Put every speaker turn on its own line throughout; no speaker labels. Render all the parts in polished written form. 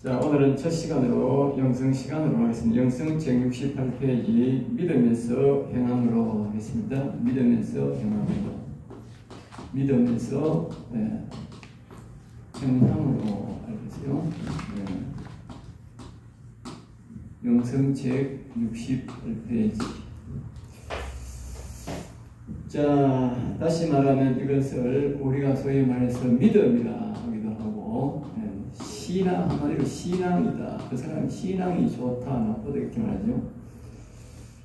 자, 오늘은 첫 시간으로 영성 시간으로 하겠습니다. 영성 제68페이지 믿음에서 행함으로 하겠습니다. 믿음에서 행함으로. 믿음에서 행함으로 알겠어요. 영성 제68페이지. 자, 다시 말하면 이것을 우리가 소위 말해서 믿음이라 하기도 하고 신앙, 한마디로 신앙이다. 그 사람이 신앙이 좋다, 나쁘다 이렇게 말하죠.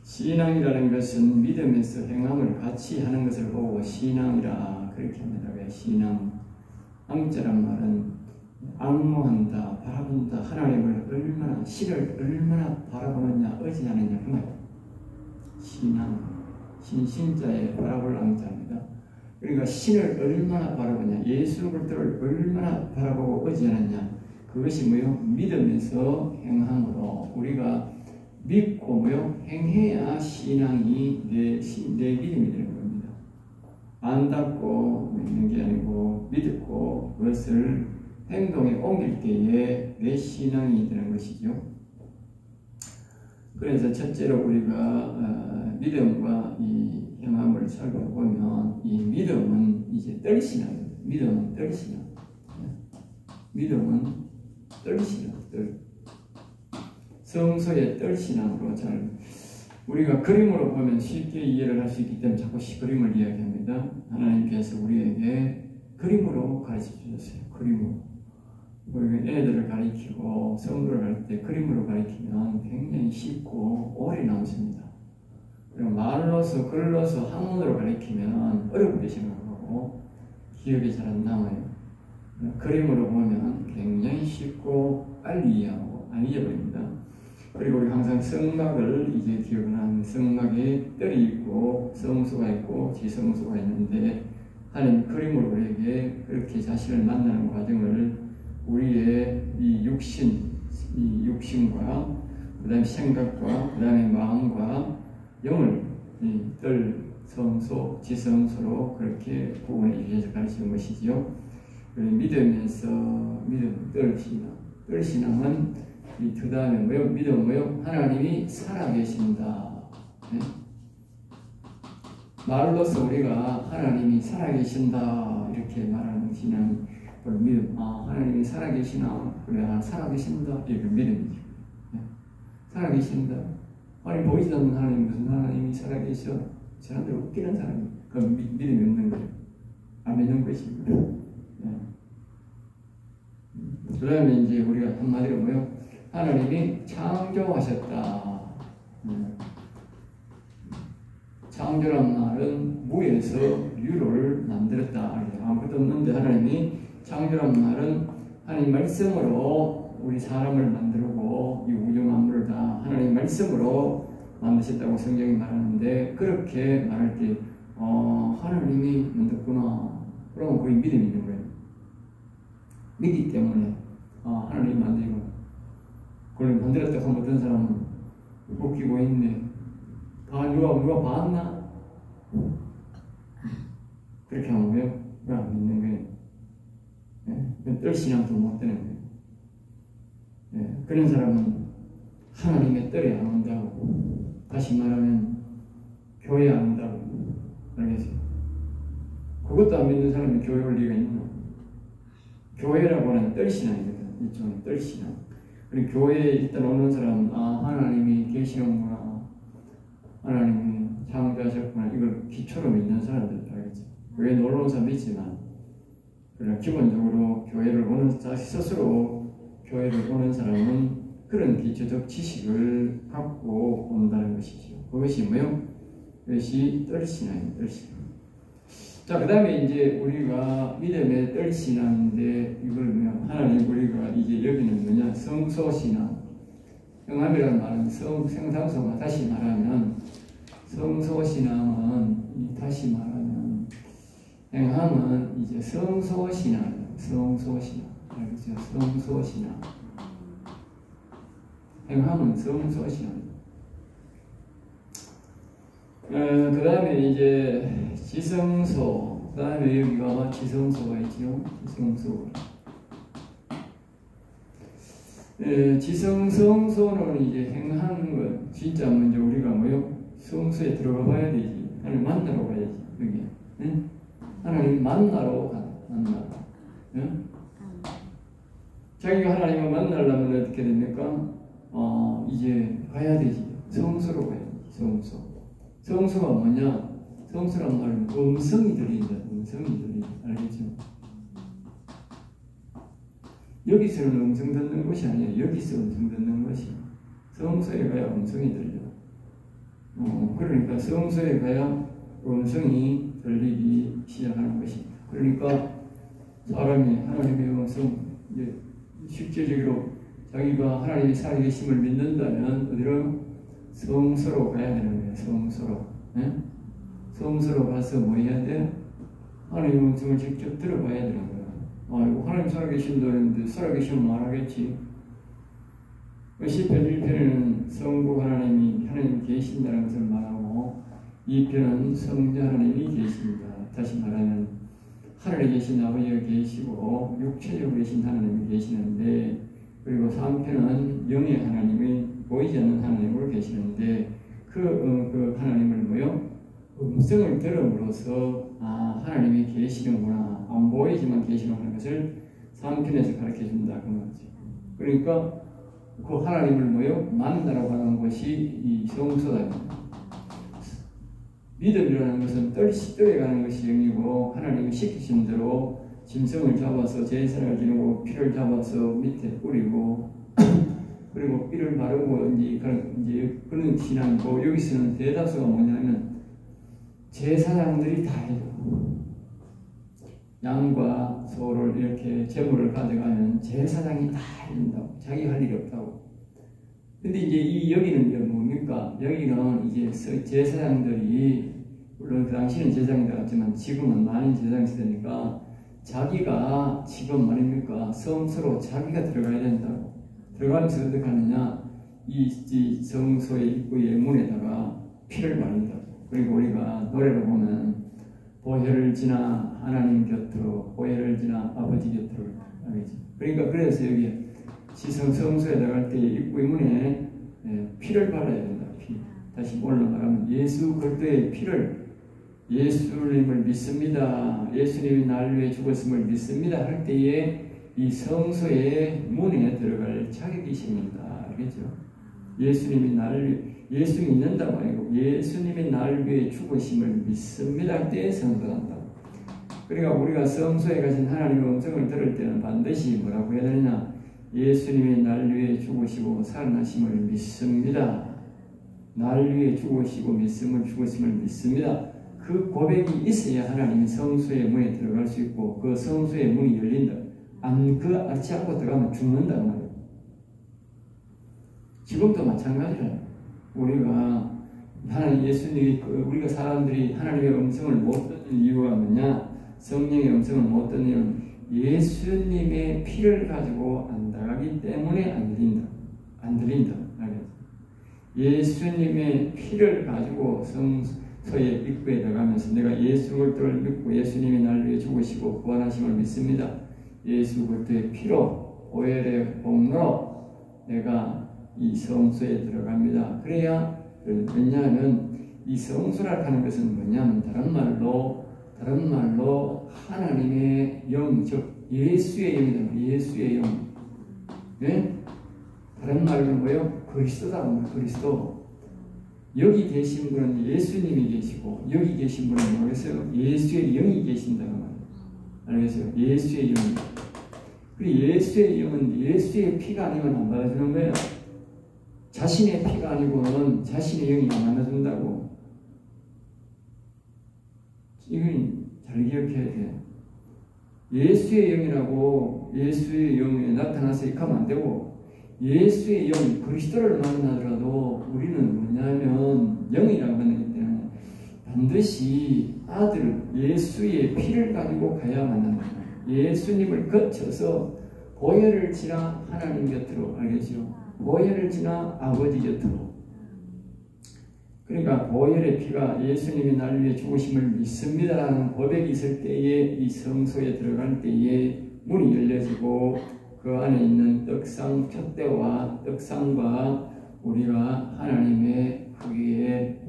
신앙이라는 것은 믿음에서 행함을 같이 하는 것을 보고 신앙이라 그렇게 합니다. 왜 신앙? 앙자란 말은 앙모한다, 바라본다. 하나님을 얼마나, 신을 얼마나 바라보느냐, 의지하느냐 그 말이에요. 신앙, 신자의 바라볼 앙자입니다. 그러니까 신을 얼마나 바라보냐, 예수 그리스도를 얼마나 바라보고 의지하느냐, 그것이 뭐요? 믿음에서 행함으로 우리가 믿고 뭐요? 행해야 신앙이 내 믿음이 되는 겁니다. 안닫고 믿는 게 아니고 믿고 그것을 행동에 옮길 때에 내 신앙이 되는 것이죠. 그래서 첫째로 우리가 믿음과 이 행함을 살펴보면 이 믿음은 이제 뜰신앙입니다. 믿음은 뜰신앙. 믿음은 뜰신앙. 성소의 뜰신앙으로 잘 우리가 그림으로 보면 쉽게 이해를 할 수 있기 때문에 자꾸 그림을 이야기합니다. 하나님께서 우리에게 그림으로 가르쳐 주셨어요. 그림으로. 우리가 애들을 가르치고 성도를 가르칠 때 그림으로 가르치면 굉장히 쉽고 오래 남습니다. 그리고 말로서 글로서 한문으로 가르치면 어렵게 생각하고 기억이 잘 안 남아요. 그림으로 보면 굉장히 쉽고 빨리 이해하고 안 잊어버립니다. 그리고 우리 항상 성막을 이제 기억을 하는 성막에 뜰이 있고 성소가 있고 지성소가 있는데 하나님 그림으로 우리에게 그렇게 자신을 만나는 과정을 우리의 이 육신과 그 다음에 생각과 그 다음에 마음과 영을 이 뜰, 성소, 지성소로 그렇게 구분해 주셔서 가르치는 것이지요. 믿음에서 믿음, 뜰신앙은 이 두 다음에 뭐요? 믿음 뭐요? 하나님이 살아계신다. 네? 말로서 우리가 하나님이 살아계신다 이렇게 말하는 신앙, 믿음. 아, 하나님이 살아계시나? 그래, 살아계신다. 이게 믿음이죠. 네? 살아계신다. 아니 보이지 않는 하나님, 무슨 하나님이 살아계셔? 사람들 웃기는 사람이 그건 믿음이 없는 거예요. 안 믿는 것입니다. 네. 그 다음에 이제 우리가 한마디로 뭐요? 하나님이 창조하셨다. 창조란 말은 무에서 유를 만들었다. 아무것도 없는데 하나님이 창조란 말은 하나님 말씀으로 우리 사람을 만들고 이 우주 만물을 다 하나님 말씀으로 만드셨다고 성경이 말하는데 그렇게 말할 때 하나님이 만들었구나. 그러면 그게 믿음이 있는 거예요. 믿기 때문에 하나님이 만들고 그걸 만들었다고 하면 어떤 사람은 웃기고 있네. 누가 봤나? 그렇게 하면 왜 안 믿는 거예요? 네? 뜰신앙도 못 되는 거예요. 네? 그런 사람은 하나님의 뜰에 안 온다고. 다시 말하면 교회 안 온다고. 알겠어요? 그것도 안 믿는 사람이 교회 올 리가 있나? 교회라고 하는 뜰신앙이거든. 일종의 뜰신앙. 그리고 교회에 일단 오는 사람은 하나님이 계시는구나. 하나님이 창조하셨구나. 이걸 기초로 믿는 사람들 알겠죠? 교회에 놀러 온 사람도 있지만 그러나 기본적으로 교회를 오는 스스로 교회를 오는 사람은 그런 기초적 지식을 갖고 온다는 것이죠. 그것이 뭐요? 그것이 뜰신앙입니다. 뜰신앙. 자, 그 다음에 이제 우리가 믿음의 뜰신앙인데 이걸 하나님 우리가 이제 여기는 뭐냐? 성소신앙. 행함이라는 말은 생상소가 다시 말하면 성소신앙은 다시 말하면 행함은 이제 성소신앙이에요. 성소신앙. 알겠죠? 성소신앙. 행함은 성소신앙입니다. 그 다음에 이제 지성소, 그 다음에 여기가 지성소가 있죠. 지성소. 지성성소는 이제 행하는 것, 진짜 먼저 우리가 뭐요? 성소에 들어가 봐야 되지. 하나님 만나러 가야지, 여기. 응? 하나님 만나러 가, 만나러. 응? 자기가 하나님을 만나려면 어떻게 됩니까? 이제 가야 되지. 성소로 가야 되지, 성소. 성소가 뭐냐? 성소란 말은 음성이 들린다, 음성이 들린다. 알겠죠? 여기서는 음성 듣는 것이 아니야. 여기서 음성 듣는 것이. 성소에 가야 음성이 들려. 그러니까 성소에 가야 음성이 들리기 시작하는 것입니다. 그러니까 사람이 하나님의 음성, 이제 실제적으로 자기가 하나님이 살아계심을 믿는다면 어디로? 성소로 가야 되는 거예요. 성소로. 네? 성소로 가서 뭐 해야 돼? 하나님의 음성을 직접 들어봐야 되는 거예요. 아이고, 하나님 살아계신다는데 살아계시면 말하겠지. 시편 1편에는 성부 하나님이 계신다는 것을 말하고 2편은 성자 하나님이 계십니다. 다시 말하면 하늘에 계신 아버지가 계시고 육체적으로 계신 하나님이 계시는데, 그리고 3편은 영의 하나님이 보이지 않는 하나님으로 계시는데, 그 하나님을 뭐요? 음성을 들음으로써 하나님이 계시는구나, 안 보이지만 계시는 것을 3편에서 가르쳐준다 그 말이죠. 그러니까 그 하나님을 뭐요? 만나러 가는 것이 이 성소다. 믿음이라는 것은 떨어가는 것이 영이고, 하나님이 시키신 대로 짐승을 잡아서 제사를 지내고 피를 잡아서 밑에 뿌리고 그리고 삐를 바르고 이제 그런 신앙이고, 여기서는 대다수가 뭐냐면 제사장들이 다 해요. 양과 소를 이렇게 제물을 가져가면 제사장이 다 해준다고. 자기 할 일이 없다고. 근데 이제 여기는 이제 뭡니까? 여기는 이제 제사장들이, 물론 그 당시는 제사장이 나갔지만 지금은 많은 제사장이 있으니까 자기가 지금 말입니까? 성소로 자기가 들어가야 된다고. 들어가면서 어떻게 하느냐? 이 성소의 입구의 문에다가 피를 바른다고. 그리고 우리가 노래로 보면 보혈을 지나 하나님 곁으로, 보혈을 지나 아버지 곁으로. 알겠죠? 그러니까 그래서 여기 성소에 들어갈 때 입구의 문에 피를 발라야 된다. 피. 다시 올라가면 예수 그리스도의 피를, 예수님을 믿습니다, 예수님이 나를 위해 죽었음을 믿습니다 할 때에 이 성소의 문에 들어갈 자격이 있습니다. 알겠죠? 예수님이 예수 믿는다고 아니고 예수님이 나를 위해 죽으심을 믿습니다 할 때에 성소가 난다고. 그러니까 우리가 성소에 가신 하나님의 음성을 들을 때는 반드시 뭐라고 해야 되느냐? 예수님이 나를 위해 죽으시고 살아나심을 믿습니다. 나를 위해 죽으시고 죽으심을 믿습니다. 그 고백이 있어야 하나님이 성소의 문에 들어갈 수 있고, 그 성소의 문이 열린다. 그렇지 않고 들어가면 죽는다고 말이에요. 지금도 마찬가지예요. 우리가 우리가 사람들이 하나님의 음성을 못 듣는 이유가 뭐냐? 성령의 음성을 못 듣는 이유는 예수님의 피를 가지고 안 나가기 때문에 안 들린다. 예수님의 피를 가지고 성소의 입구에 들어가면서 내가 예수 그리스도를 믿고 예수님이 나를 위해 죽으시고 부활하심을 믿습니다. 예수 그리스도의 피로, 보혈의 공로로 내가 이 성소에 들어갑니다. 그래야, 왜냐하면 이 성소라 하는 것은 뭐냐면 다른 말로 하나님의 영, 즉 예수의 영이다. 예수의 영. 네? 다른 말로 뭐요? 그리스도다. 그리스도. 여기 계신 분은 예수님이 계시고, 여기 계신 분은 뭐겠어요? 예수의 영이 계신다는 말이에요. 알겠어요? 예수의 영. 그리고 예수의 영은 예수의 피가 아니면 안 받아주는 거예요. 자신의 피가 아니고는 자신의 영이 안 받아준다고. 이건 잘 기억해야 돼요. 예수의 영이라고 예수의 영에 나타나서 이렇게 하면 안 되고, 예수의 영, 그리스도를 만나더라도 우리는 뭐냐면 영이라고 하는 때문에 반드시 아들 예수의 피를 가지고 가야 만난다. 예수님을 거쳐서 보혈을 지나 하나님 곁으로. 알겠죠? 보혈을 지나 아버지 곁으로. 그러니까 보혈의 피가 예수님이 나를 위해 죽으심을 믿습니다라는 고백이 있을 때에 이 성소에 들어갈 때에 문이 열려지고 그 그 안에 있는 떡상 촛대와 떡상과 우리가 하나님의 크기에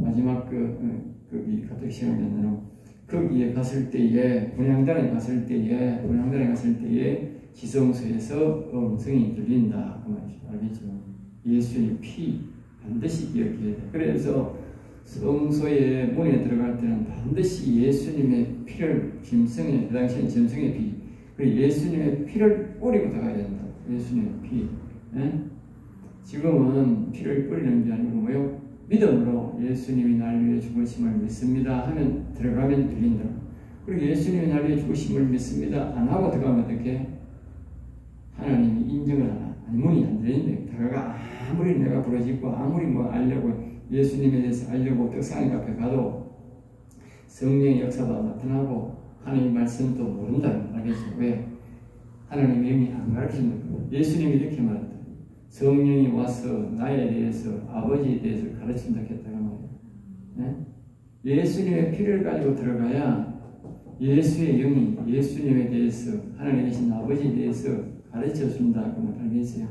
마지막 거기 갑자기 시간이 안 나요. 거기에 갔을 때에 분향단에 갔을 때에 지성소에서 음성이 들린다 그 말이죠. 알겠죠? 예수의 피 반드시 기억해야 돼. 그래서 성소의 문에 들어갈 때는 반드시 예수님의 피를 짐승의 그 당시에는 짐승의 피 그리고 예수님의 피를 뿌리고 들어가야 된다. 예수님의 피. 에? 지금은 피를 뿌리는 게 아니고 뭐요? 믿음으로 예수님이 날 위해 죽으심을 믿습니다 하면 들어가면 들린다. 그리고 예수님이 날 위해 죽으심을 믿습니다 안 하고 들어가면 어떻게? 하나님이 인정을 안 하고 문이 안 열린다. 들어가 아무리 내가 부러지고 아무리 뭐 알려고 예수님에 대해서 알려고 떡상의 앞에 가도 성령의 역사가 나타나고 하나님의 말씀도 모른다. 알겠죠? 왜? 하나님의 영이 안 가르치는 거예요. 예수님이 이렇게 말했다. 성령이 와서 나에 대해서 아버지에 대해서 가르친다 했다가 말이에요. 네? 예수님의 피를 가지고 들어가야 예수의 영이 예수님에 대해서 하나님에 계신 아버지에 대해서 가르쳐준다. 그 말 알겠어요?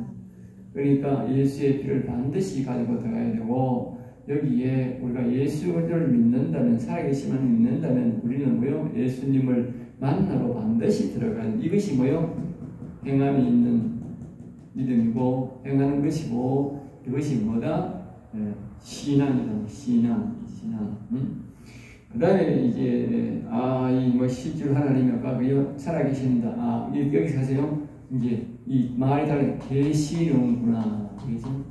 그러니까 예수의 피를 반드시 가지고 들어가야 되고 여기에 우리가 예수를 믿는다면 살아계신 하나님 믿는다면 우리는 뭐요? 예수님을 만나러 반드시 들어가는 이것이 뭐요? 행함이 있는 믿음이고 행하는 것이고 이것이 뭐다? 신앙이다. 신앙. 그 다음에 이제 이 뭐 실질 하나님이 아까 살아계신다. 여기 가세요. 이제 이 말이 다르게 계시는구나. 그죠?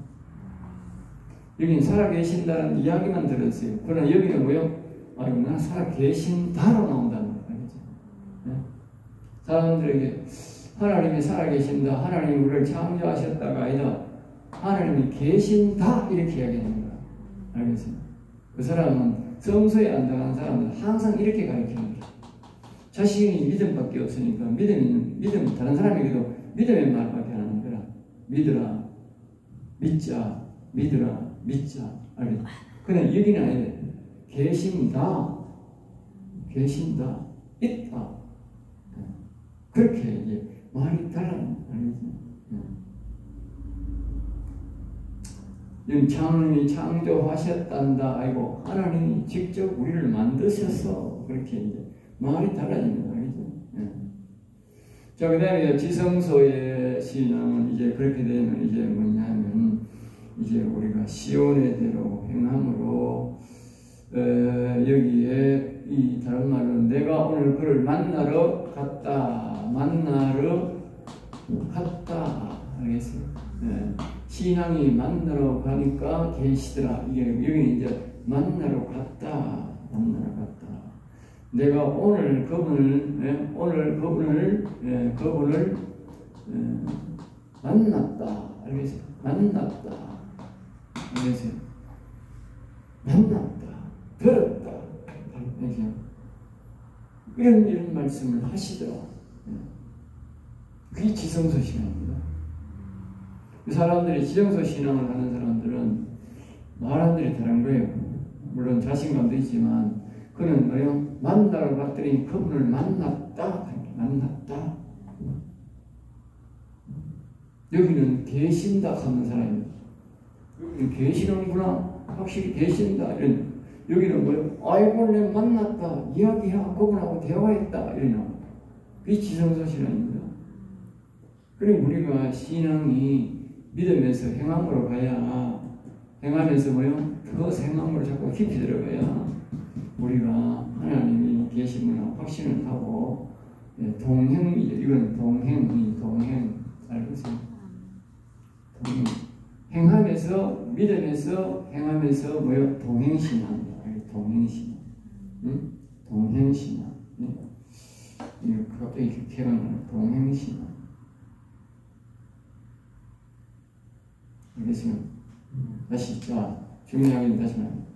여기는 살아계신다는 이야기만 들었어요. 그러나 여기는 뭐요? 나 살아계신다로 나온다는 거예요. 알겠죠? 네? 사람들에게 하나님이 살아계신다. 하나님이 우리를 창조하셨다가 아니다. 하나님이 계신다. 이렇게 이야기하는 거야. 알겠어요? 그 사람은 성소에 안 들어간 사람은 항상 이렇게 가르치는 거야. 자신이 믿음밖에 없으니까 믿음 다른 사람에게도 믿음의 말밖에 안 하는 거야. 믿으라. 믿자. 믿으라. 믿자. 알겠죠? 그냥 여기는 아니래. 계신다. 계신다. 있다. 그렇게 이제 말이 달라요. 알겠죠? 하나님이 창조하셨단다. 아이고, 하나님이 직접 우리를 만드셔서 그렇게 이제 말이 달라집니다. 알겠죠? 자, 그 다음에 지성소의 신앙은 이제 그렇게 되면 이제 뭐냐면 이제 우리가 시온의 대로 행함으로 여기에 이 다른 말은 내가 오늘 그를 만나러 갔다. 알겠어요? 신앙이 만나러 가니까 계시더라. 이게 여기는 이제 만나러 갔다. 내가 오늘 그분을 만났다. 알겠어요? 만났다. 들었다. 알겠어요? 이런 말씀을 하시더라. 그게 지성소 신앙입니다. 그 사람들이 지성소 신앙을 하는 사람들은 말하는 게 다른 거예요. 물론 자신감도 있지만 그는 뭐요? 만나러 갔더니 그분을 만났다. 여기는 계신다 하는 사람입니다. 여기는 계시는구나. 확실히 계신다. 여기는 뭐요? 아이고 내 만났다. 이야기하고 그분하고 대화했다. 이러나. 그게 지성소 신앙입니다. 그리고 우리가 신앙이 믿음에서 행함으로 가야 행하면서 뭐요? 그 행함으로 자꾸 깊이 들어가야 우리가 하나님이 계시구나 확신을 하고 동행이죠. 이건 동행 알겠어요? 동행. 행하면서 믿음에서 행하면서 뭐요? 동행신앙. 동행신앙. 응? 동행신앙. 응? 이거 갑자기 기억이 나는 동행신앙. 알겠습니다. 다시 중요하게 다시 말합니다.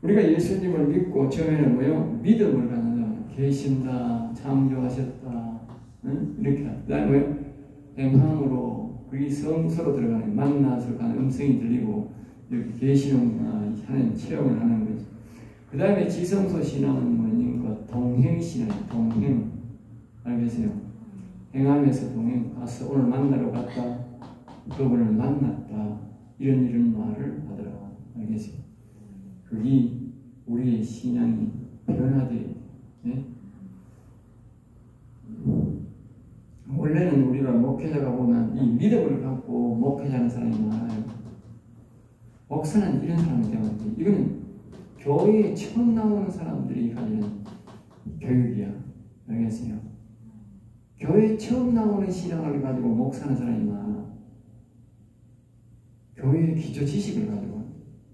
우리가 예수님을 믿고 처음에는 뭐요? 믿음을 갖는다. 계신다. 창조하셨다. 응? 이렇게. 그 다음에 뭐요? 행함으로 그게 성소로 들어가는 만나서 가는 음성이 들리고 여기 계시는구나 하는 체험을 하는 거죠. 그 다음에 지성소 신앙은 뭐인 것? 동행신앙이에요. 동행. 알겠어요? 행하면서 동행. 가서 오늘 만나러 갔다. 그분을 만났다. 이런 말을 하더라. 알겠어요? 그게 우리의 신앙이 변화돼요. 네? 원래는 우리가 목회자가 보면 이 믿음을 갖고 목회자하는 사람이 많아요. 목사는 이런 사람이 되면 돼. 이거는 교회에 처음 나오는 사람들이 가지는 교육이야. 알겠어요? 교회에 처음 나오는 신앙을 가지고 목사하는 사람이 많아. 교회의 기초 지식을 가지고,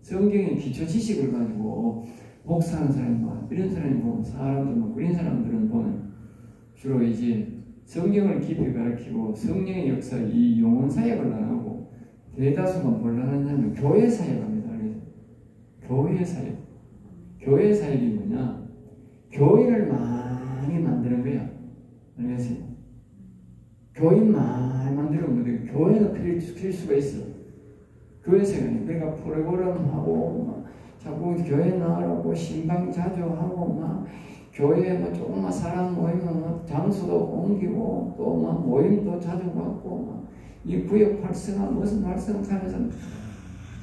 성경의 기초 지식을 가지고 목사하는 사람이 많아. 이런 사람이 보면 사람들, 이런 사람들은 보면 주로 이제 성경을 깊이 가르치고 성령의 역사, 이 영혼 사역을 안 하고 대다수가 뭘 하느냐면 교회 사역합니다. 교회 사역. 교회 사역이 뭐냐? 교회를 많이 만드는 거야. 알겠어요? 교회 많이 만들면 돼. 교회는 필수가 있어. 교회 사역이. 그러니까 프로그램하고 막 자꾸 교회 나가라고 신방 자주 하고 막 교회에 뭐 조금만 사람 모이면 막 장소도 옮기고 또 막 모임도 자주 갖고 막 이 구역 활성화 무슨 활성화하면서 막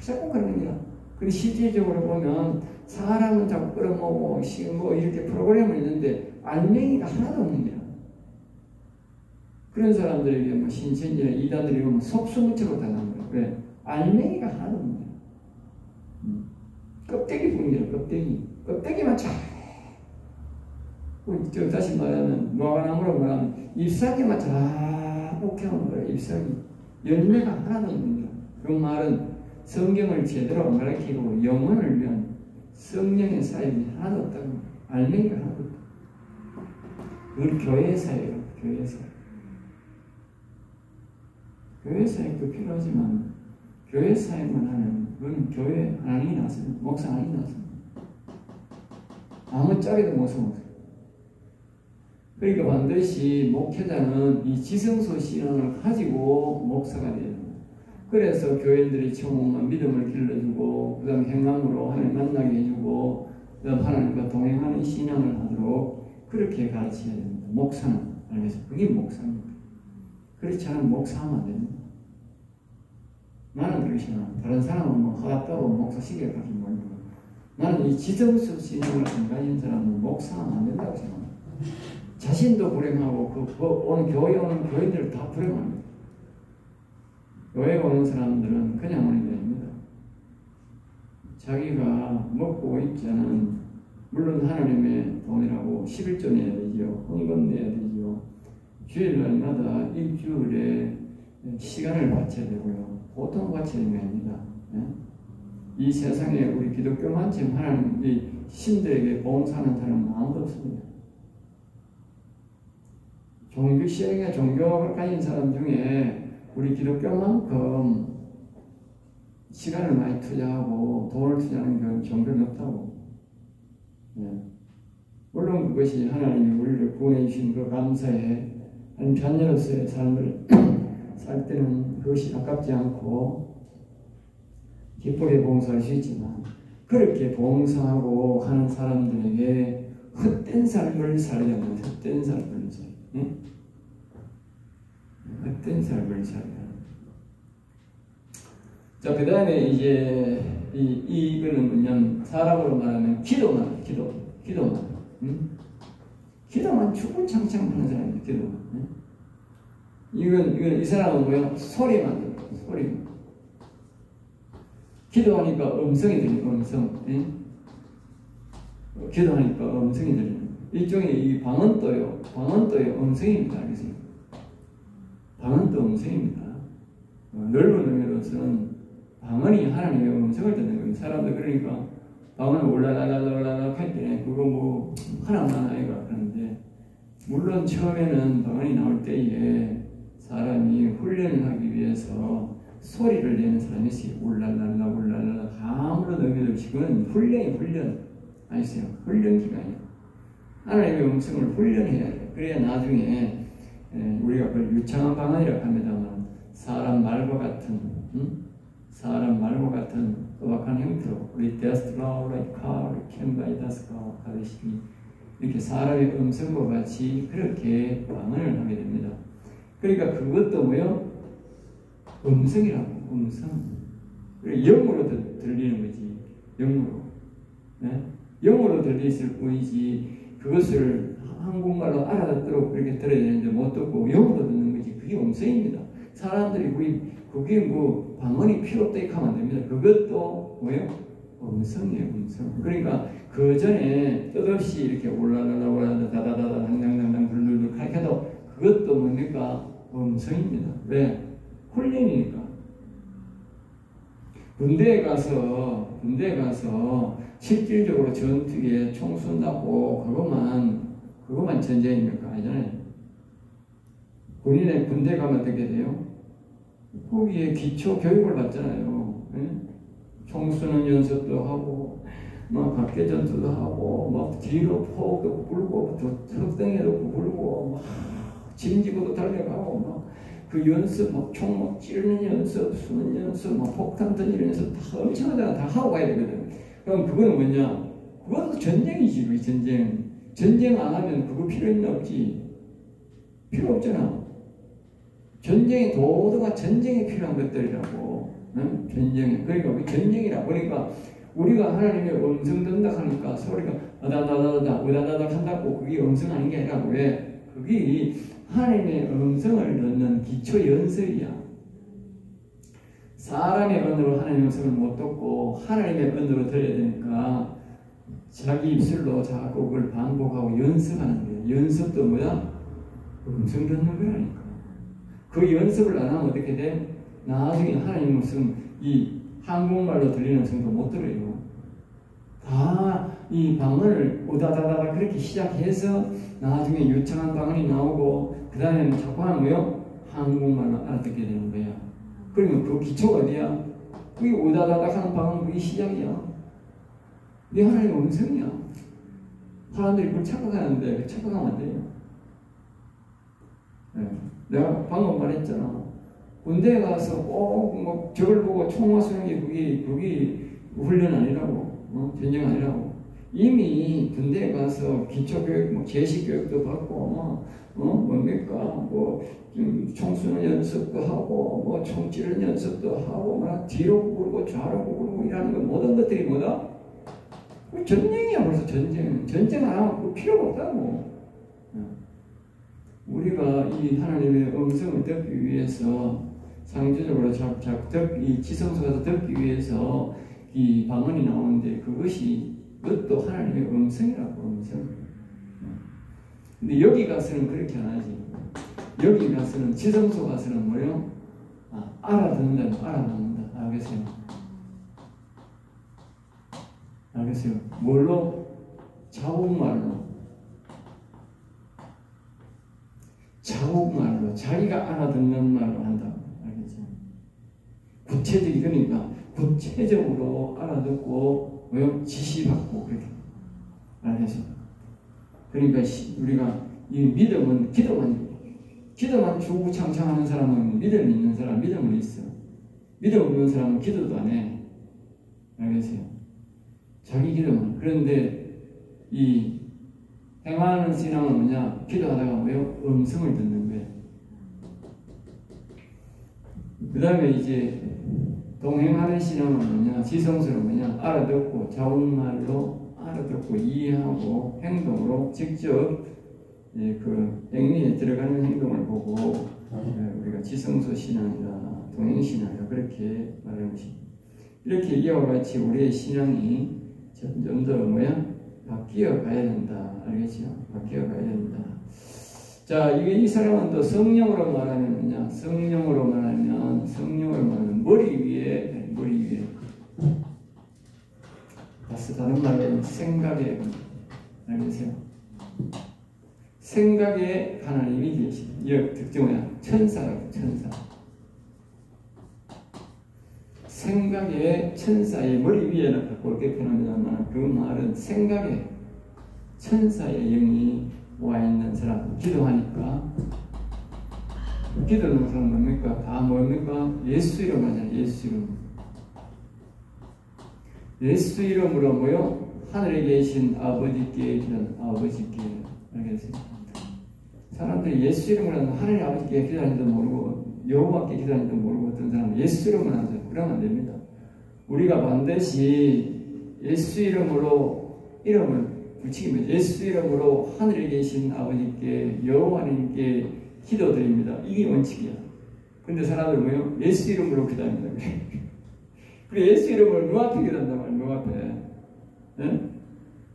자꾸 그러는 거야. 그리고 실질적으로 보면 사람은 자꾸 끌어모으고 뭐 이렇게 프로그램을 있는데 알맹이가 하나도 없는 거야. 그런 사람들에게 뭐 신천지나 이단들이 보면 속수무책으로 다 나온 거야. 왜? 알맹이가 하나도 없는 거야. 껍데기 뿐이야. 껍데기만 잘. 다시 말하면 무화과나무로 말하면 잎사귀만 잘 목해오는 거야. 잎사귀. 열매가 하나도 없는 거야. 그 말은 성경을 제대로 안 가르치고 영혼을 위한 성령의 사역이 하나도 없다는 거야. 알맹이가 하나도 없다. 그걸 교회 사역이라고. 교회 사역. 교회 사역도 필요하지만 교회 사역만 하면 그건 교회 하나님이 나서요. 목사 하나님이 나서요. 아무 짝에도 못 써. 그러니까 반드시 목회자는 이 지성소 신앙을 가지고 목사가 돼요. 그래서 교인들이 처음 믿음을 길러주고 그 다음 행함으로 하나님 만나게 해주고 그 다음 하나님과 동행하는 신앙을 하도록 그렇게 가르쳐야 됩니다. 목사는. 알겠어요? 그게 목사입니다. 그렇지 않으면 목사하면 안 됩니다. 나는 그렇지 않아. 다른 사람은 뭐 하다고 목사 시계 가지고 말고 나는 이 지성소 신앙을 안 가진 사람은 목사하면 안 된다고 생각합니다. 자신도 불행하고 오늘 교회에 오는 교인들 다 불행합니다. 교회에 오는 사람들은 그냥 오는 게 아닙니다. 자기가 먹고 있지 않은 물론 하나님의 돈이라고 11조 내야 되죠. 헌금 내야 되죠. 주일날마다 일주일에 시간을 바쳐야 되고요. 보통 바쳐야 되는 게 아닙니다. 이 세상에 우리 기독교만큼 하나님 이 신들에게 봉사하는 사람은 아무도 없습니다. 시행의 종교를 가진 사람 중에 우리 기독교만큼 시간을 많이 투자하고 돈을 투자하는 종교는 없다고. 물론 그것이 하나님이 우리를 구원해 주신 그 감사에 하나님 자녀로서의 삶을 살 때는 그것이 아깝지 않고 기쁘게 봉사할 수 있지만 그렇게 봉사하고 하는 사람들에게 헛된 삶을 살아야 합니다. 헛된 삶을 살아야 합니다. 헛된 삶을 살아야 합니다. 자, 그 다음에 이제 이거는 뭐냐면 사람으로 말하면 기도만. 기도만 주구장창 하는 사람입니다. 기도만. 이건 이 사람은 뭐야? 소리만 들어요. 소리만. 기도하니까 음성이 들리는 음성. 기도하니까 음성이 들리는. 일종의 이 방언도요. 음성입니다. 알겠어요? 방언도 음성입니다. 넓은 의미로서는 방언이 하나님의 음성을 듣는 겁니다. 사람들 그러니까 방언을 올라라라라라 할 때 그거 뭐 하나만 아이가 그러는데 물론 처음에는 방언이 나올 때에 사람이 훈련을 하기 위해서 소리를 내는 사람이 있어요. 울랄랄라 아무런 의미도 없이 그건 훈련 아시죠? 훈련 기간이에요. 하나님의 음성을 훈련해야 돼요. 그래야 나중에 우리가 그걸 유창한 방언이라고 합니다만 사람 말과 같은 소박한 형태로 우리 데스트라우라이카 캔바이다스가 하듯이 이렇게 사람의 음성과 같이 그렇게 방언을 하게 됩니다. 그러니까 그것도 뭐요? 음성이라고, 음성. 영으로 들리는 거지, 영으로. 네? 영어로 들려있을 뿐이지 그것을 한국말로 알아듣도록 그렇게 들어야 되는데 못 듣고 영어로 듣는 거지. 그게 음성입니다. 사람들이 그게 뭐 방언이 필요 없다 이렇게 하면 안 됩니다. 그것도 뭐예요? 음성이에요, 음성. 그러니까 그 전에 뜻없이 이렇게 올라라라 다다다다 당당당당 둘둘둘 이렇게 해도 그것도 뭡니까? 음성입니다. 왜? 훈련이니까. 군대에 가서 실질적으로 전투기에 총 쏜다고 그것만 전쟁입니까? 아니잖아요. 군인의 군대 가면 어떻게 돼요? 거기에 기초 교육을 받잖아요. 네? 총 쏘는 연습도 하고, 막 각계 전투도 하고, 막 뒤로 포격도 불고, 특등에도 불고, 막 짐지고도 달려가고, 막 그 연습, 막 총 막 찌르는 연습, 쏘는 연습, 막 폭탄 던지는 연습 다 엄청 하잖아. 다 하고 가야 되거든. 그럼 그거는 뭐냐? 그것도 전쟁이지, 그 전쟁. 전쟁 안 하면 그거 필요 있나 없지? 필요 없잖아. 전쟁이 도도가 전쟁에 필요한 것들이라고. 응? 전쟁이. 그러니까 그 전쟁이라. 그러니까 우리가 하나님의 음성 듣는다 하니까 소리가 으다다닥 한다고 그게 음성 아닌 게 아니라 왜? 그게 하나님의 음성을 듣는 기초 연습이야. 사람의 언어로 하나님의 음성을 못 듣고 하나님의 언어로 들어야 되니까 자기 입술로 자꾸 그걸 반복하고 연습하는 거예요. 연습도 뭐야? 음성 듣는 거라니까. 그 연습을 안 하면 어떻게 돼? 나중에 하나님의 음성, 이 한국말로 들리는 음성도 못 들어요. 다 이 방언을 오다다다다 그렇게 시작해서 나중에 유창한 방언이 나오고 그 다음에는 자꾸 하는 거요? 한국말로 알아듣게 되는 거야. 그러면 그 기초가 어디야? 그게 오다다닥 하는 방언 그게 시작이야. 네 하나님의 음성이야. 사람들이 그걸 착각하는데 착각하면 안 돼요. 네. 내가 방금 말했잖아. 군대에 가서 뭐 저걸 보고 총화 쏘는 게 그게 훈련 아니라고, 전쟁 아니라고. 이미 군대에 가서 기초교육, 뭐 제식교육도 받고, 뭡니까, 총 쏘는 연습도 하고, 총 찌르는 연습도 하고, 뒤로 구부르고 좌로 구부르고 이라는 건 모든 것들이 뭐다? 전쟁이야, 벌써 전쟁. 전쟁 안 하면 그 필요가 없다고. 우리가 이 하나님의 음성을 듣기 위해서 상대적으로 이 지성소에서 듣기 위해서 이 방언이 나오는데 그것도 하나님의 음성이라고. 음성. 근데 여기 가서는 그렇게 안 하지. 여기 가서는 지성소 가서는 뭐요? 알아듣는다. 알겠어요? 알겠어요? 뭘로? 자국말로. 자국말로. 자기가 알아듣는 말로 한다고. 알겠죠? 그러니까 구체적으로 알아듣고 지시받고 그렇게. 알겠죠? 그러니까 우리가 이 믿음은 기도만 주구장창하는 사람은 믿음 있는 사람, 믿음은 있어. 믿음 없는 사람은 기도도 안 해. 알겠어요? 자기 기도만. 그런데 이 행하는 신앙은 뭐냐? 기도하다가 음성을 듣는 거예요. 그 다음에 이제 동행하는 신앙은 뭐냐? 지성스러운 뭐냐? 알아듣고 자국말로 알아듣고 이해하고 행동으로 직접 그 행위에 들어가는 행동을 보고 우리가 지성소 신앙이다, 동행 신앙이다 그렇게 말하는 것입니다. 이렇게 이와 같이 우리의 신앙이 점점 더 바뀌어 가야 된다. 알겠죠? 바뀌어 가야 된다. 자, 이 사람은 또 성령으로 말하면 뭐냐? 성령으로 말하면 머리 위에 다른 말로 생각에, 알겠어요? 생각에 하나님이 계시다. 이 특징은 천사라고. 생각에 천사의 머리 위에는 갖고 이렇게 표현합니다만 그 말은 생각에 천사의 영이 와 있는 사람. 기도하니까 기도하는 사람 뭡니까? 다 뭡니까? 예수 이름 하잖아요. 예수 이름으로 하늘에 계신 아버지께 기도하는 아버지께. 알겠어요? 사람들이 예수 이름으로 하나님 아버지께 기도하는지도 모르고 여호와께 기도하는지도 모르고 어떤 사람은 예수 이름으로 하죠. 그러면 안 됩니다. 우리가 반드시 예수 이름으로 이름을 붙이면 예수 이름으로 하늘에 계신 아버지께 여호와님께 기도드립니다. 이게 원칙이야. 근데 사람들은 뭐요? 예수 이름으로 기도합니다. 그래 예수 이름으로 누 앞에 기도한단 말이야. 누 앞에. 네?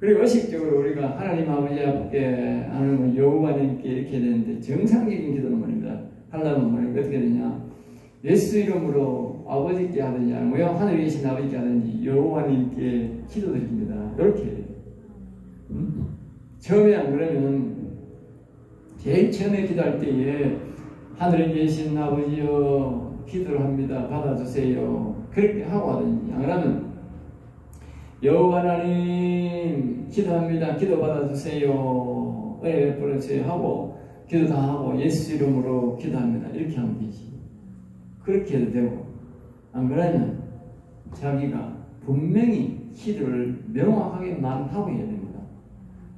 그리고 의식적으로 우리가 하나님 아버지 앞에 하나님 여호와님께 이렇게 되는데 정상적인 기도는 말입니다. 하려면 말이야. 어떻게 되냐? 예수 이름으로 아버지께 하든지 아니면 하늘에 계신 아버지께 하든지 여호와님께 기도드립니다. 이렇게 처음에 안 그러면 제일 처음에 기도할 때에 하늘에 계신 아버지여 기도를 합니다. 받아주세요. 그렇게 하고 하든지 안 그러면 여호와 하나님 기도합니다. 기도 받아주세요. 베풀어주세요 하고 기도 다 하고 예수 이름으로 기도합니다. 이렇게 하면 되지. 그렇게 해도 되고 안 그러면 자기가 분명히 기도를 명확하게만 하고 해야 됩니다.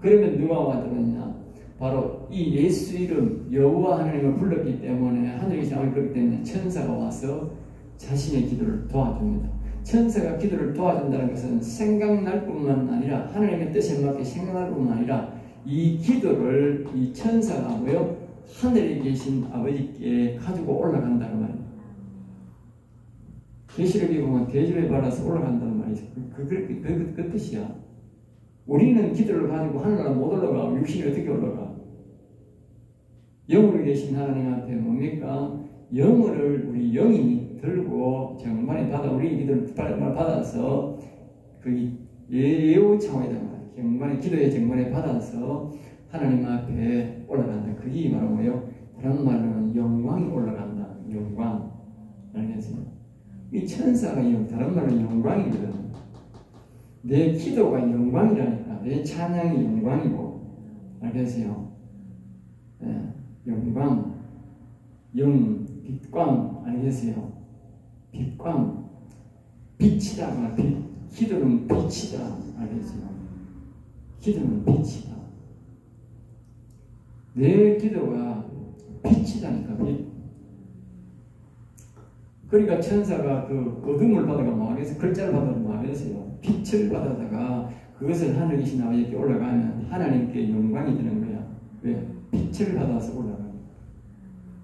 그러면 누가 와드느냐? 바로 이 예수 이름 여호와 하나님을 불렀기 때문에 하늘에 계신 아버지를 불렀기 때문에 천사가 와서 자신의 기도를 도와줍니다. 천사가 기도를 도와준다는 것은 생각날 뿐만 아니라 하나님의 뜻에 맞게 생각날 뿐만 아니라 이 기도를 이 천사가 뭐요? 하늘에 계신 아버지께 가지고 올라간다는 말이에요. 계시록에 보면 대접에 받아서 올라간다는 말이죠. 그 뜻이야. 우리는 기도를 가지고 하늘나라 못 올라가. 육신이 어떻게 올라가? 영으로 계신 하나님한테 뭡니까? 영을 우리 영이 들고 정말에 받아 우리 기도를 받아서 그 예우창에다가 정말에 기도의 정말에 받아서 하나님 앞에 올라간다. 그게 말은 뭐예요? 다른 말로는 영광이 올라간다. 영광. 알겠어요? 이 천사가 다른 말로 영광이거든. 내 기도가 영광이라니까. 내 찬양이 영광이고. 알겠어요? 네, 영광, 빛광. 알겠어요? 빛광, 빛이다. 기도는 빛이다. 알겠어요? 기도는 빛이다. 내 기도가 빛이다니까. 빛. 그러니까 천사가 그 어둠을 받아가 뭐하겠어요? 글자를 받아가 뭐하겠어요? 빛을 받아다가 그것을 하늘에 계신 아버지께 올라가면 하나님께 영광이 되는 거야. 왜? 빛을 받아서 올라가는 거야.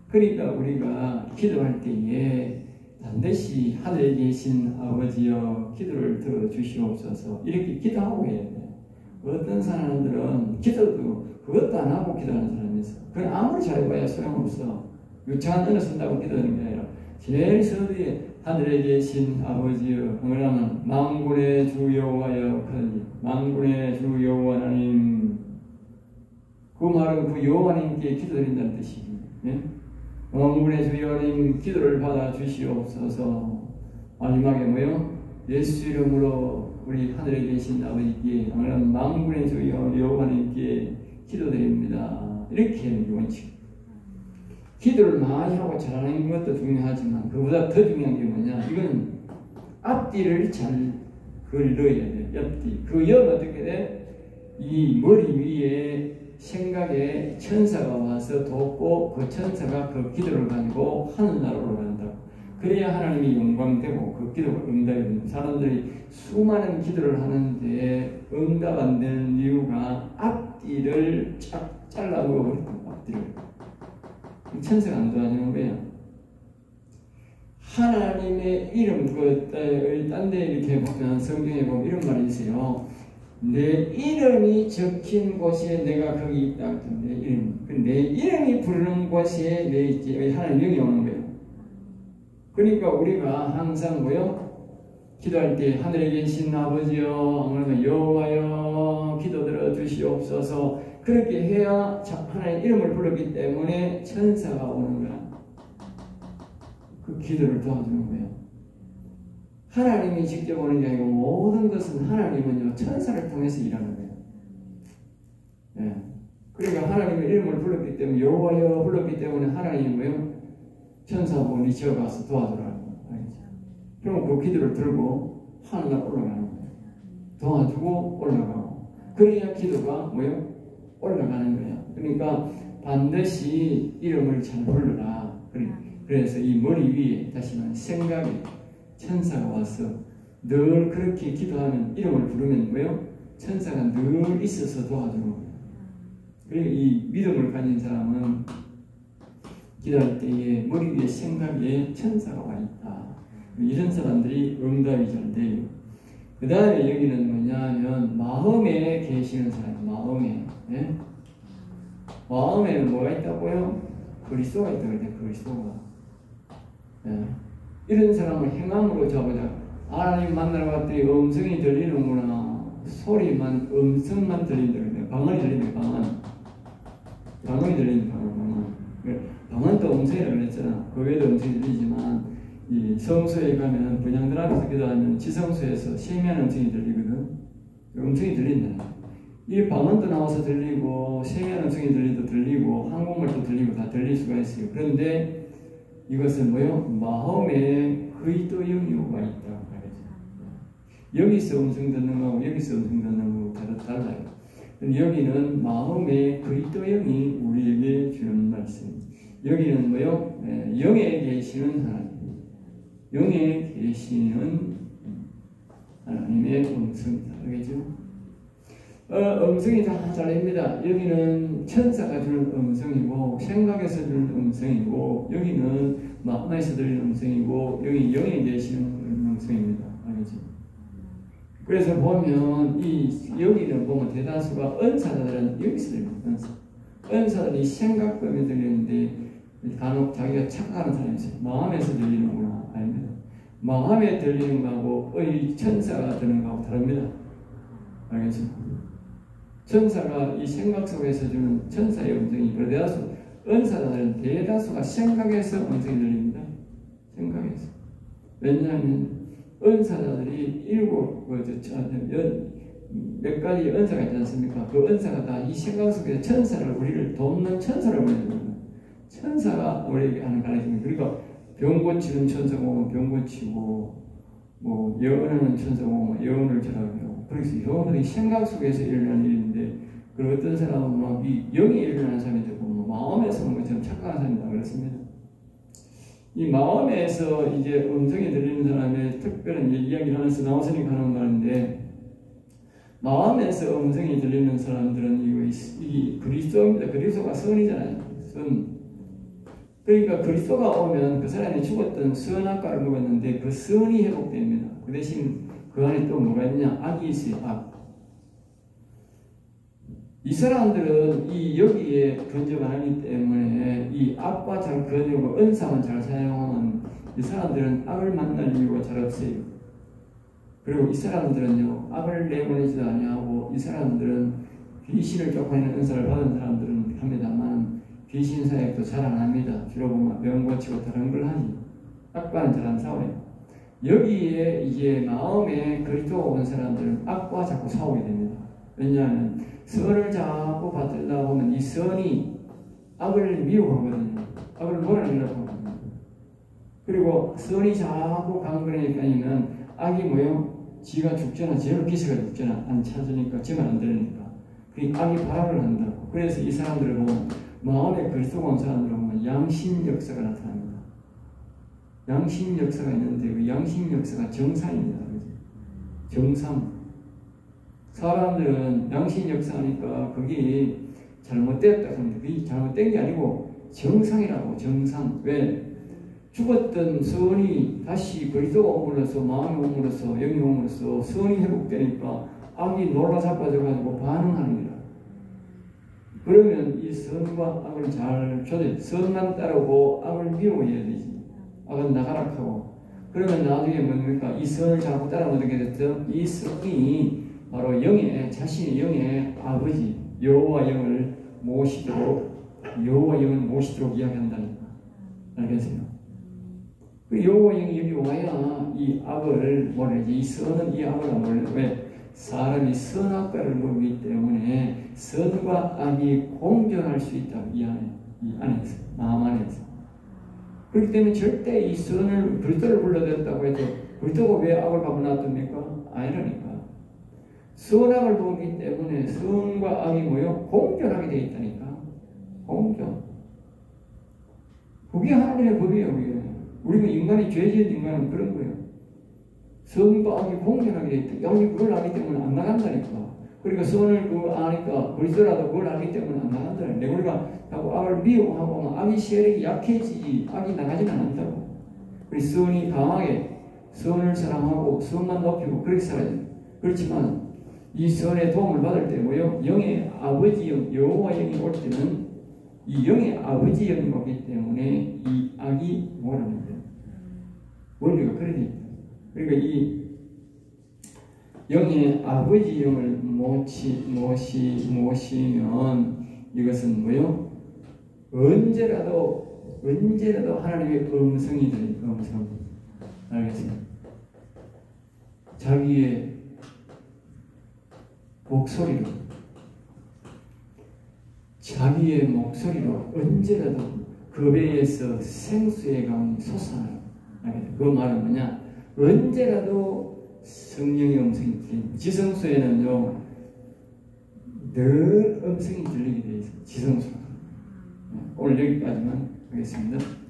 그러니까 우리가 기도할 때에 반드시 하늘에 계신 아버지여 기도를 들어주시옵소서 이렇게 기도하고 해야 돼. 어떤 사람들은 기도도 그것도 안 하고 기도하는 사람이 있어. 그건 아무리 잘해봐야 소용없어. 유창한 은혜 쓴다고 기도하는 게 아니라 제일 서두에 하늘에 계신 아버지여 그러면 만군의 주 여호와여 만군의 주 여호와 하나님 그 말은 그 여호와님께 기도드린다는 뜻입니다. 예? 만군의 주 여호와님 기도를 받아 주시옵소서. 마지막에 뭐요? 예수 이름으로 우리 하늘에 계신 아버지께 그러면 만군의 주 여호와님께 기도드립니다. 이렇게 하는 게 원칙. 기도를 많이 하고 잘하는 것도 중요하지만 그보다 더 중요한 게 뭐냐? 이건 앞뒤를 잘 그걸 넣어야 돼. 옆뒤. 그 옆은 어떻게 돼? 이 머리 위에 생각에 천사가 와서 돕고 그 천사가 그 기도를 가지고 하늘나라로 간다고. 그래야 하나님이 영광되고 그 기도가 응답이 됩니다. 사람들이 수많은 기도를 하는데 응답 안 되는 이유가 앞뒤를 쫙 잘라 먹어버렸다. 앞뒤를. 천사가 안 도와주는 거예요. 하나님의 이름, 딴 데 이렇게 보면 성경에 보면 이런 말이 있어요. 내 이름이 적힌 곳에 내가 거기 있다. 내 이름. 내 이름이 부르는 곳에 내 있지. 하나님 영이 오는 거예요. 그러니까 우리가 항상 뭐요? 기도할 때 하늘에 계신 아버지여, 여호와여 기도 들어 주시옵소서. 그렇게 해야 하나님 이름을 불렀기 때문에 천사가 오는 거야. 그 기도를 도와주는 거예요. 하나님이 직접 오는 게 아니고 모든 것은 하나님은요 천사를 통해서 일하는 거예요. 네. 그러니까 하나님의 이름을 불렀기 때문에 여호와여 불렀기 때문에 하나님이 뭐예요? 천사분이 지어가서 도와주라는 거예요. 알겠죠? 그럼 그 기도를 들고 하늘나라 올라가는 거예요. 도와주고 올라가고, 그래야 기도가 뭐요? 올라가는 거야. 그러니까 반드시 이름을 잘 불러라. 그래서 이 머리 위에 다시 말해 생각에 천사가 와서 늘 그렇게 기도하면, 이름을 부르면 뭐요? 천사가 늘 있어서 도와주는 거예요. 그리고 이 믿음을 가진 사람은 기도할 때에 머리 위에 생각에 천사가 와 있다. 이런 사람들이 응답이 잘 돼요. 그 다음에 여기는 뭐냐면 마음에 계시는 사람, 마음에. 예? 마음에는 뭐가 있다고요? 그리스도가 있다고 그랬죠. 그리스도가. 예. 이런 사람을 행함으로 잡아자. 하나님 만나러 갔더니 음성이 들리는구나. 소리만, 음성만 들린다 그래요. 방언이 들린다, 방언. 방언이 들린다, 방언. 방언도 음성이라고 그랬잖아. 그 외에도 음성이 들리지만, 이 성소에 가면 분양들 앞에서 기도하면 지성소에서 세미한 음성이 들리거든. 음성이 들린다. 이 방언도 나와서 들리고, 세미한 음성이 들리고, 한국말도 들리고 다 들릴 수가 있어요. 그런데 이것은 뭐요? 마음에 그리스도 영이 와 있다. 여기서 음성 듣는 거하고 여기서 음성 듣는 거하고 달라요. 여기는 마음에 그리스도 영이 우리에게 주는 말씀. 여기는 뭐요? 영에 계시는 하나님. 영에 계시는 하나님의 음성이다. 알겠죠? 음성이 다 잘립니다. 여기는 천사가 주는 음성이고, 생각에서 주는 음성이고, 여기는 마음에서 들리는 음성이고, 여기 영에 계시는 음성입니다. 알겠죠? 그래서 보면 여기는 보면 대다수가 은사자들은 여기서 들립니다. 은사들이 생각감에 들리는데 간혹 자기가 착각하는 사람이 있어요. 마음에서 들리는구나. 아닙니다. 마음에 들리는 거하고 천사가 드는 거하고 다릅니다. 알겠죠? 천사가 이 생각 속에서 주는 천사의 음성이, 대다수 은사자들은 대다수가 생각에서 음성이 들립니다. 생각에서. 왜냐하면 은사자들이 몇 가지 은사가 있지 않습니까? 그 은사가 다 이 생각 속에서 천사를, 우리를 돕는 천사를 보내줍니다. 천사가 우리에게 하는 가르침입니다. 그러니까 병 고치는 천사가 오면 병 고치고, 뭐 예언하는 천사가 오면 예언을 전하고, 그래서 예언이 생각 속에서 일어나는 일인데, 그리고 어떤 사람은 막 이 영이 일어나는 사람이 되고, 마음에서 오는 것처럼 착각하는 사람이다 그렇습니다. 이 마음에서 이제 음성이 들리는 사람의 특별한 이야기를 하면서 나왔으니까 하는 말인데, 마음에서 음성이 들리는 사람들은 이 그리스도입니다. 그리스도가 선이잖아요. 선. 그러니까 그리스도가 오면 그 사람이 죽었던 선악과를 먹었는데 그 선이 회복됩니다. 그 대신 그 안에 또 뭐가 있냐? 악이 있어요. 악. 이 사람들은 여기에 근접을 하기 때문에 이 악과 잘 거느리고 은사만 잘 사용하면 이 사람들은 악을 만날 이유가 잘 없어요. 그리고 이 사람들은요, 악을 내보내지도 아니하고, 이 사람들은 귀신을 쫓아내는 은사를 받은 사람들은 합니다만 귀신 사역도 잘 안 합니다. 주로 보면 병 고치고 다른 걸 하지. 악과는 잘 안 싸워요. 여기에 이제 마음에 그리스도가 온 사람들은 악과 자꾸 싸우게 됩니다. 왜냐하면 선을 자꾸 받으려고 하면 이 선이 악을 미워하거든요. 악을 몰아내려고 하거든요. 그리고 선이 자꾸 강건하니까는 악이 뭐요? 지가 죽잖아. 지를 기세가 죽잖아. 안 찾으니까, 지만 안 들으니까. 그 악이 발악을 한다고. 그래서 이 사람들을 보면, 마음에 그리스도가 온 사람들을 보면 양심 역사가 나타납니다. 양심 역사가 있는데 그 양심 역사가 정상입니다. 정상. 사람들은 양심 역사하니까 그게 잘못됐다 합니다. 그게 잘못된 게 아니고 정상이라고. 정상. 왜? 죽었던 선이 다시 그리스도가 옴으로써, 마음이 옴으로써, 영이 옴으로써 선이 회복되니까 악이 놀라 자빠져가지고 반응하는 거다. 그러면 이 선과 악을 잘 조절, 선만 따르고 악을 미워해야 되지. 악은 나가라 하고. 그러면 나중에 뭡니까? 이 선을 자꾸 따라 못하게 됐죠. 이 선이 바로 자신의 영의 아버지, 여호와 영을 모시도록 이야기한다니까. 알겠어요? 그 여호와 영이 여기 와야 이 악을 몰라야지. 이 선은 이 악을 안 몰라요. 왜? 사람이 선악과를 먹기 때문에 선과 악이 공존할 수 있다. 이 안에서, 마음 안에서. 그렇기 때문에 절대 이 선을, 그리스도를 불러들였다고 해도 그리스도가 왜 악을 갖고 나왔답니까? 아니라니까. 선악을 보기 때문에 선과 악이 뭐요? 공존하게 되어 있다니까. 공존. 그게 하나님의 법이에요. 그게. 우리가 인간이 죄 지은 인간은 그런 거예요. 선과 악이 공존하게 되어 있다. 영이 그걸 알기 때문에 안 나간다니까. 그러니까 선을 그걸 아니까 그리스도라도 그걸 알기 때문에 안 나간다니까. 우리가 자꾸 악을 미워하고 악의 세력이 약해지지 악이 나가지는 않는다고. 그래서 선이 강하게 선을 사랑하고 선만 높이고 그렇게 살아야 돼요. 그렇지만 이 선의 도움을 받을 때 뭐요? 영의 아버지 영, 여호와 영이 올 때는 이 영의 아버지 영이 오기 때문에 이 악이 뭐라는 거예요? 원리가 그래 돼 있다. 그러니까 이 영의 아버지 영을 모시면 이것은 뭐요? 언제라도 하나님의 음성이 들린 음성. 알겠습니까? 자기의 목소리로 언제라도 그 배에서 생수의 강이 솟아나요. 그 말은 뭐냐? 언제라도 성령의 음성이 들립니다. 지성소에는요, 늘 음성이 들리게 되어 있어요. 지성소. 오늘 여기까지만 하겠습니다.